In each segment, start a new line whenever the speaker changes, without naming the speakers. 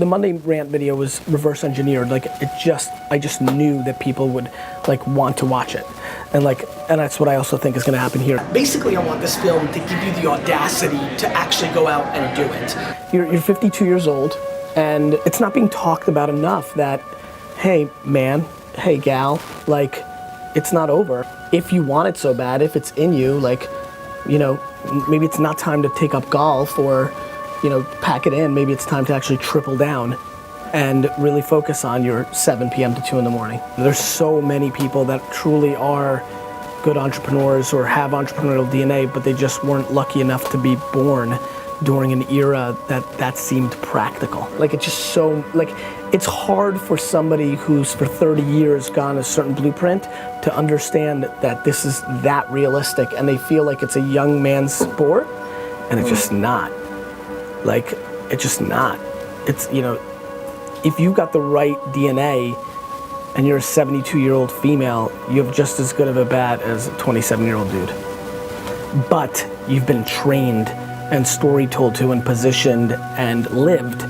The Monday Rant video was reverse engineered. Like I just knew that people would like want to watch it. And that's what I also think is gonna happen here.
Basically, I want this film to give you the audacity to actually go out and do it.
You're 52 years old, and it's not being talked about enough that, hey man, hey gal, like, it's not over. If you want it so bad, if it's in you, like, you know, maybe it's not time to take up golf or, you know, pack it in. Maybe it's time to actually triple down and really focus on your 7 p.m. to 2 in the morning. There's so many people that truly are good entrepreneurs or have entrepreneurial DNA, but they just weren't lucky enough to be born during an era that seemed practical. Like, it's just so, like, it's hard for somebody who's for 30 years gone a certain blueprint to understand that this is that realistic, and they feel like it's a young man's sport, and it's just not. Like, it's just not. It's, you know, if you got the right DNA and you're a 72-year-old female, you have just as good of a bat as a 27-year-old dude. But you've been trained and story told to and positioned and lived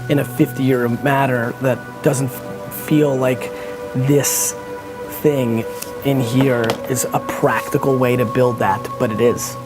in a 50-year manner that doesn't feel like this thing in here is a practical way to build that, but it is.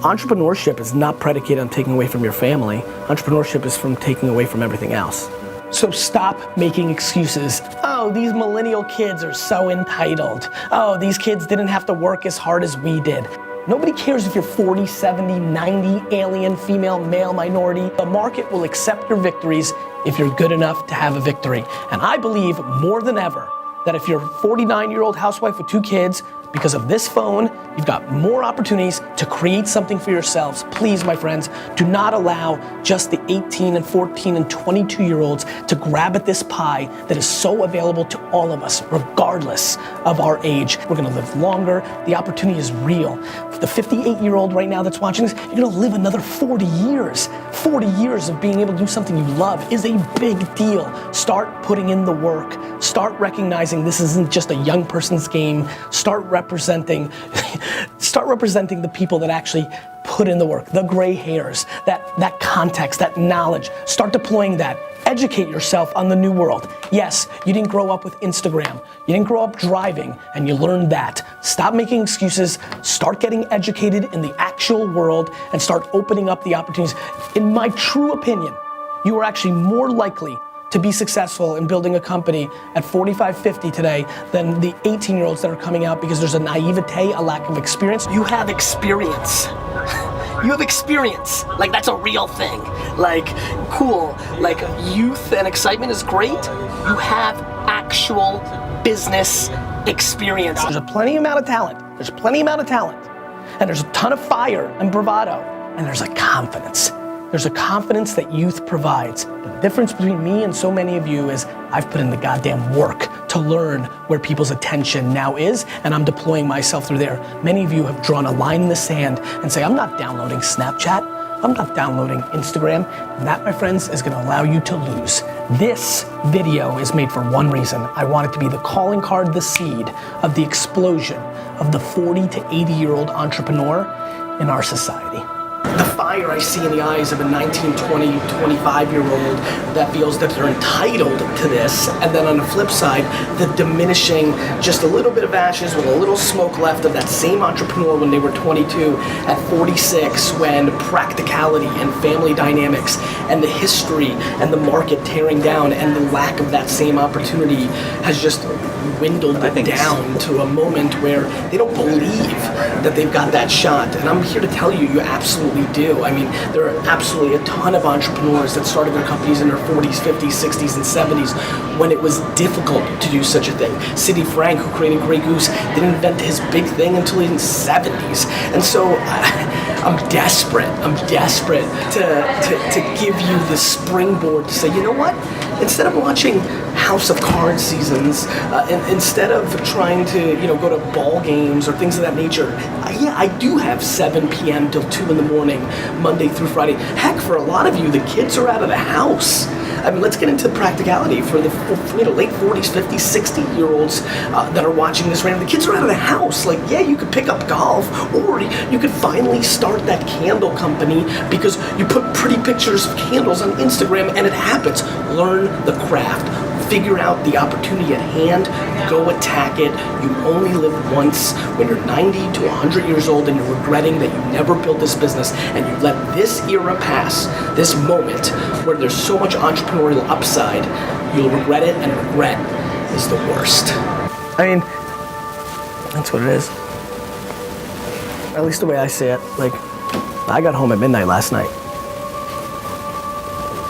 Entrepreneurship is not predicated on taking away from your family. Entrepreneurship is from taking away from everything else. So stop making excuses. Oh, these millennial kids are so entitled. Oh, these kids didn't have to work as hard as we did. Nobody cares if you're 40, 70, 90, alien, female, male, minority. The market will accept your victories if you're good enough to have a victory. And I believe more than ever that if you're a 49-year-old housewife with 2 kids, because of this phone, you've got more opportunities to create something for yourselves. Please, my friends, do not allow just the 18 and 14 and 22-year-olds to grab at this pie that is so available to all of us, regardless of our age. We're gonna live longer. The opportunity is real. For the 58-year-old right now that's watching this, you're gonna live another 40 years. 40 years of being able to do something you love is a big deal. Start putting in the work. Start recognizing this isn't just a young person's game. Start representing the people that actually put in the work, the gray hairs, that context, that knowledge. Start deploying that. Educate yourself on the new world. Yes, you didn't grow up with Instagram. You didn't grow up driving, and you learned that. Stop making excuses. Start getting educated in the actual world and start opening up the opportunities. In my true opinion, you are actually more likely to be successful in building a company at 45, 50 today than the 18-year-olds that are coming out because there's a naivete, a lack of experience.
You have experience. You have experience. Like, that's a real thing. Like, cool. Like, youth and excitement is great. You have actual business experience.
There's a plenty amount of talent. There's plenty amount of talent. And there's a ton of fire and bravado. And there's a confidence. There's a confidence that youth provides. The difference between me and so many of you is I've put in the goddamn work to learn where people's attention now is, and I'm deploying myself through there. Many of you have drawn a line in the sand and say, I'm not downloading Snapchat, I'm not downloading Instagram, and that, my friends, is gonna allow you to lose. This video is made for one reason. I want it to be the calling card, the seed of the explosion of the 40 to 80-year-old entrepreneur in our society.
The fire I see in the eyes of a 19, 20, 25-year-old that feels that they're entitled to this, and then on the flip side, the diminishing, just a little bit of ashes with a little smoke left of that same entrepreneur when they were 22, at 46, when practicality and family dynamics and the history and the market tearing down and the lack of that same opportunity has just dwindled down to a moment where they don't believe that they've got that shot. And I'm here to tell you, you absolutely do. I mean, there are absolutely a ton of entrepreneurs that started their companies in their 40s, 50s, 60s, and 70s when it was difficult to do such a thing. Sidney Frank, who created Grey Goose, didn't invent his big thing until in the 70s. And so I'm desperate to give you the springboard to say, you know what? Instead of watching House of Cards seasons, instead of trying to, you know, go to ball games or things of that nature, yeah, I do have 7 p.m. till 2 in the morning, Monday through Friday. Heck, for a lot of you, the kids are out of the house. I mean, let's get into practicality for the late 40s, 50s, 60-year-olds that are watching this right now. The kids are out of the house. Like, yeah, you could pick up golf, or you could finally start that candle company because you put pretty pictures of candles on Instagram and it happens. Learn the craft. Figure out the opportunity at hand, go attack it. You only live once. When you're 90 to 100 years old and you're regretting that you never built this business and you let this era pass, this moment where there's so much entrepreneurial upside, you'll regret it, and regret is the worst.
I mean, that's what it is. At least the way I see it. Like, I got home at midnight last night.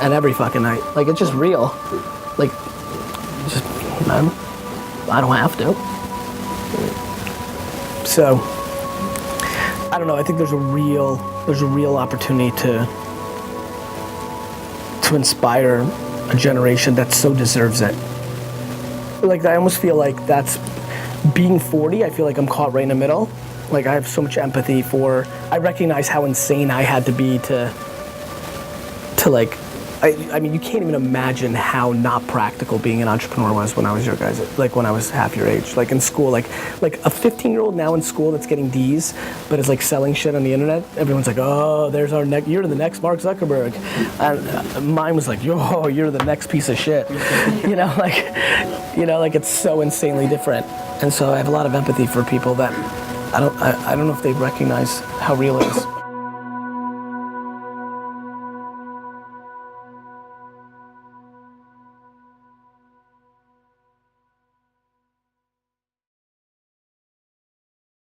And every fucking night. Like, it's just real. Like, just, man, I don't have to. So, I don't know. I think there's a real opportunity to inspire a generation that so deserves it. Like, I almost feel like that's being 40. I feel like I'm caught right in the middle. Like, I have so much empathy for. I recognize how insane I had to be to like. I mean, you can't even imagine how not practical being an entrepreneur was when I was your guys, like when I was half your age. Like in school, like a 15-year-old now in school that's getting D's, but is like selling shit on the internet. Everyone's like, oh, there's our next, you're the next Mark Zuckerberg. And mine was like, yo, you're the next piece of shit. Like it's so insanely different. And so I have a lot of empathy for people that I don't know if they recognize how real it is.